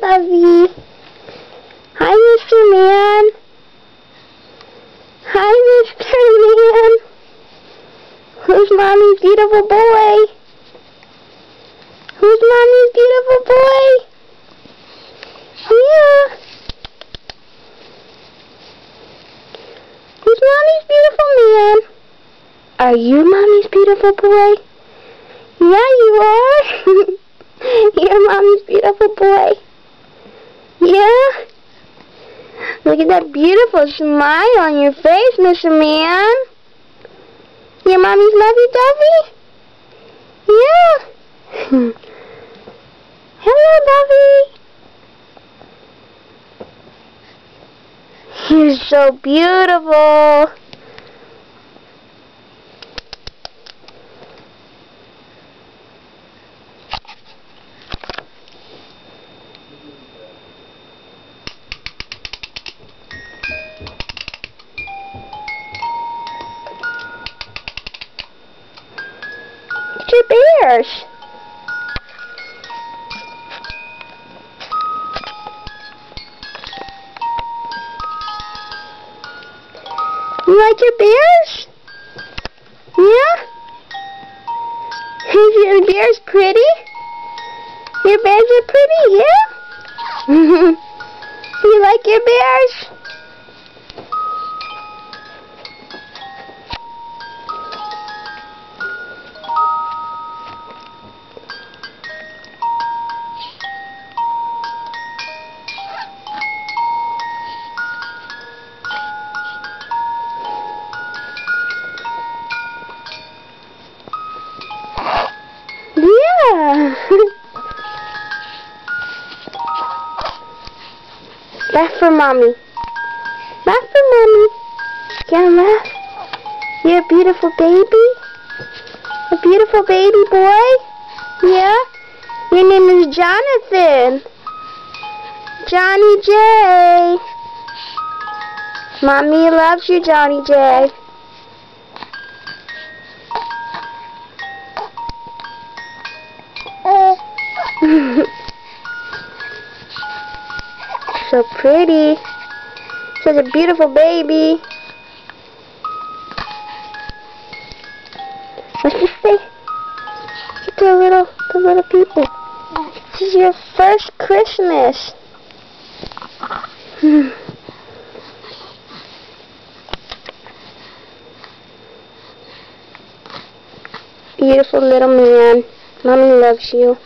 Lovey. Hi, Mr. Man. Hi, Mr. Man. Who's Mommy's beautiful boy? Who's Mommy's beautiful boy? Yeah. Who's Mommy's beautiful man? Are you Mommy's beautiful boy? Yeah, you are. You're Mommy's beautiful boy. Yeah? Look at that beautiful smile on your face, Mr. Man. You're Mommy's lovey-dovey? Yeah. Hello, Lovey. You're so beautiful. Your bears. You like your bears? Yeah? Is your bears pretty? Your bears are pretty, yeah? You like your bears? Yeah. Laugh for Mommy. Laugh for Mommy. Can I laugh? You're a beautiful baby? A beautiful baby boy? Yeah? Your name is Jonathan. Johnny J. Mommy loves you, Johnny J. So pretty. Such a beautiful baby. Let's just say to the little people. This is your first Christmas. Beautiful little man. Mommy loves you.